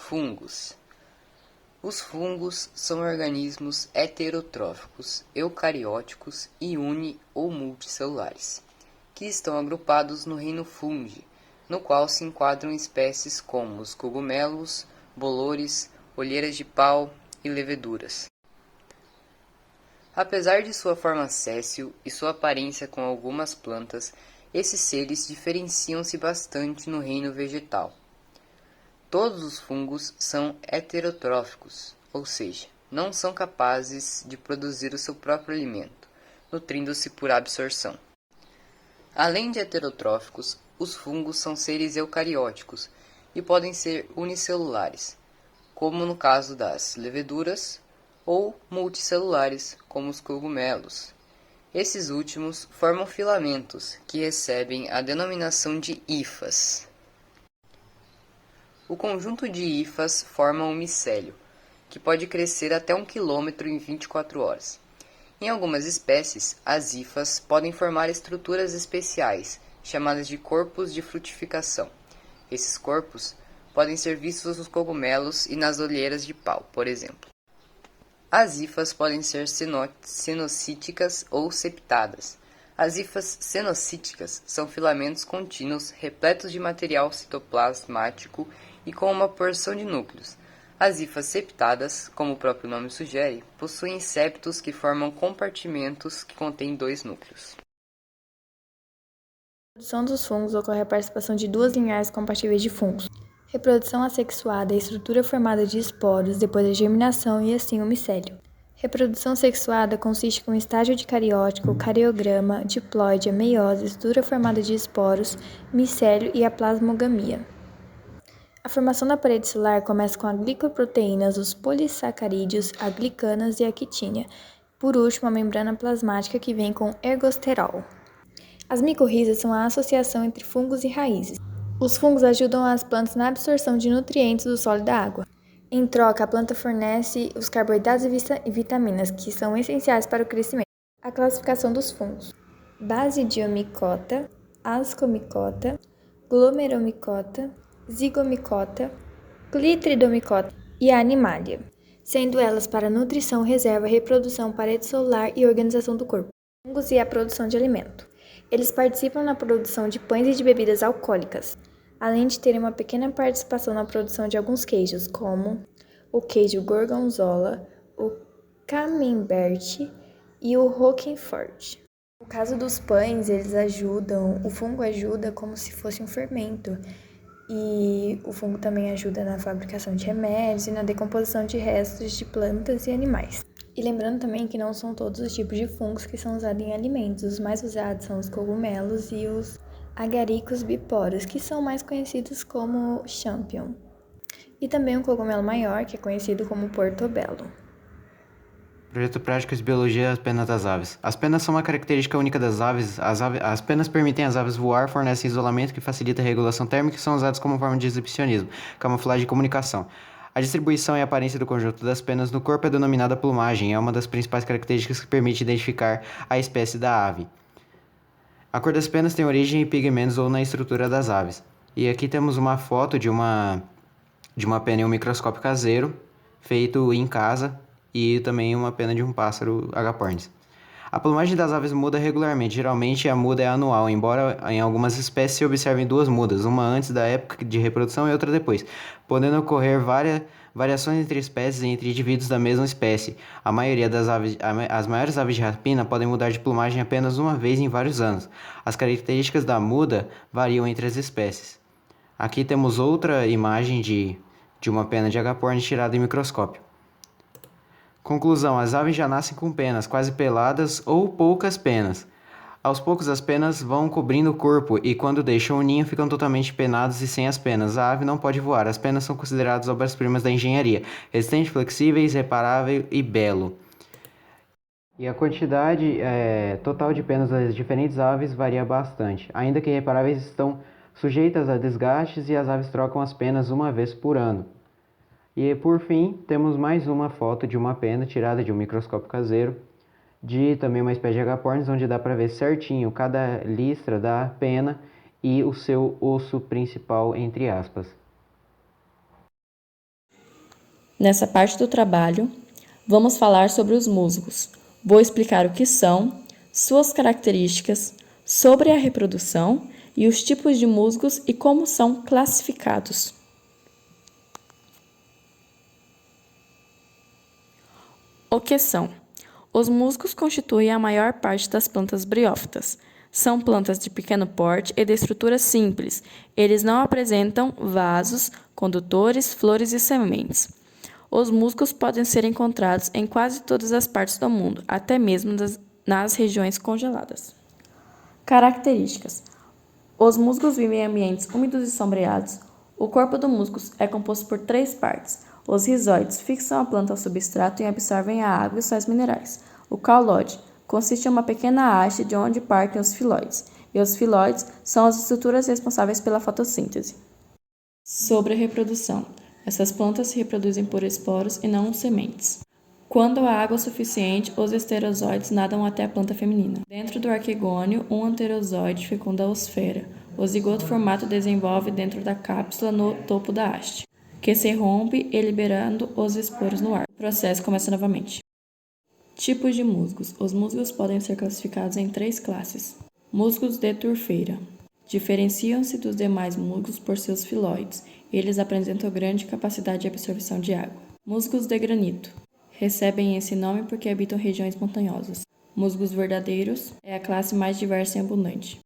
Fungos. Os fungos são organismos heterotróficos, eucarióticos e uni- ou multicelulares, que estão agrupados no reino Fungi, no qual se enquadram espécies como os cogumelos, bolores, olheiras de pau e leveduras. Apesar de sua forma séssil e sua aparência com algumas plantas, esses seres diferenciam-se bastante no reino vegetal. Todos os fungos são heterotróficos, ou seja, não são capazes de produzir o seu próprio alimento, nutrindo-se por absorção. Além de heterotróficos, os fungos são seres eucarióticos e podem ser unicelulares, como no caso das leveduras, ou multicelulares, como os cogumelos. Esses últimos formam filamentos, que recebem a denominação de hifas. O conjunto de hifas forma um micélio, que pode crescer até 1 quilômetro em 24 horas. Em algumas espécies, as hifas podem formar estruturas especiais, chamadas de corpos de frutificação. Esses corpos podem ser vistos nos cogumelos e nas olheiras de pau, por exemplo. As hifas podem ser cenocíticas ou septadas. As hifas cenocíticas são filamentos contínuos repletos de material citoplasmático e com uma porção de núcleos. As hifas septadas, como o próprio nome sugere, possuem septos que formam compartimentos que contêm 2 núcleos. Na reprodução dos fungos ocorre a participação de 2 linhagens compatíveis de fungos. Reprodução assexuada é a estrutura formada de esporos depois da germinação e assim o micélio. Reprodução sexuada consiste com um estágio de cariótico, cariograma, diploide, meiose, estrutura formada de esporos, micélio e a plasmogamia. A formação da parede celular começa com as glicoproteínas, os polissacarídeos, a glicanas e a quitina. Por último, a membrana plasmática que vem com ergosterol. As micorrizas são a associação entre fungos e raízes. Os fungos ajudam as plantas na absorção de nutrientes do solo e da água. Em troca, a planta fornece os carboidratos e vitaminas, que são essenciais para o crescimento. A classificação dos fungos: Basidiomycota, Ascomycota, Glomeromycota, Zygomycota, Clitridomycota e Animalia, sendo elas para nutrição, reserva, reprodução, parede celular e organização do corpo. Fungos e a produção de alimento. Eles participam na produção de pães e de bebidas alcoólicas, além de terem uma pequena participação na produção de alguns queijos, como o queijo gorgonzola, o camembert e o roquefort. No caso dos pães, o fungo ajuda como se fosse um fermento, e o fungo também ajuda na fabricação de remédios e na decomposição de restos de plantas e animais. E lembrando também que não são todos os tipos de fungos que são usados em alimentos. Os mais usados são os cogumelos e os agaricos biporos, que são mais conhecidos como champignon. E também um cogumelo maior, que é conhecido como portobello. Projeto prático de biologia das penas das aves. As penas são uma característica única das aves. As penas permitem às aves voar, fornecem isolamento que facilita a regulação térmica e são usadas como forma de exibicionismo, camuflagem e comunicação. A distribuição e aparência do conjunto das penas no corpo é denominada plumagem e é uma das principais características que permite identificar a espécie da ave. A cor das penas tem origem em pigmentos ou na estrutura das aves. E aqui temos uma foto de uma pena em um microscópio caseiro, feito em casa, e também uma pena de um pássaro agapornis. A plumagem das aves muda regularmente, geralmente a muda é anual, embora em algumas espécies se observem 2 mudas, uma antes da época de reprodução e outra depois, podendo ocorrer variações entre espécies e entre indivíduos da mesma espécie. A maioria das aves, as maiores aves de rapina podem mudar de plumagem apenas uma vez em vários anos. As características da muda variam entre as espécies. Aqui temos outra imagem de uma pena de agapornis tirada em microscópio. Conclusão: as aves já nascem com penas, quase peladas ou poucas penas. Aos poucos as penas vão cobrindo o corpo e quando deixam o ninho ficam totalmente penados e sem as penas. A ave não pode voar. As penas são consideradas obras-primas da engenharia, resistentes, flexíveis, reparável e belo. E a quantidade total de penas das diferentes aves varia bastante. Ainda que reparáveis, estão sujeitas a desgastes e as aves trocam as penas uma vez por ano. E por fim, temos mais uma foto de uma pena tirada de um microscópio caseiro, de também uma espécie de agapornis, onde dá para ver certinho cada listra da pena e o seu osso principal, entre aspas. Nessa parte do trabalho, vamos falar sobre os musgos. Vou explicar o que são, suas características, sobre a reprodução e os tipos de musgos e como são classificados. O que são? Os musgos constituem a maior parte das plantas briófitas. São plantas de pequeno porte e de estrutura simples. Eles não apresentam vasos, condutores, flores e sementes. Os musgos podem ser encontrados em quase todas as partes do mundo, até mesmo nas regiões congeladas. Características: os musgos vivem em ambientes úmidos e sombreados. O corpo do musgo é composto por 3 partes. Os rizóides fixam a planta ao substrato e absorvem a água e sais minerais. O caulode consiste em uma pequena haste de onde partem os filóides, e os filóides são as estruturas responsáveis pela fotossíntese. Sobre a reprodução: essas plantas se reproduzem por esporos e não sementes. Quando há água suficiente, os esterozoides nadam até a planta feminina. Dentro do arquegônio, um anterozoide fecunda a osfera. O zigoto formado desenvolve dentro da cápsula no topo da haste, que se rompe e liberando os esporos no ar. O processo começa novamente. Tipos de musgos. Os musgos podem ser classificados em 3 classes. Musgos de turfeira. Diferenciam-se dos demais musgos por seus filóides. Eles apresentam grande capacidade de absorção de água. Musgos de granito. Recebem esse nome porque habitam regiões montanhosas. Musgos verdadeiros é a classe mais diversa e abundante.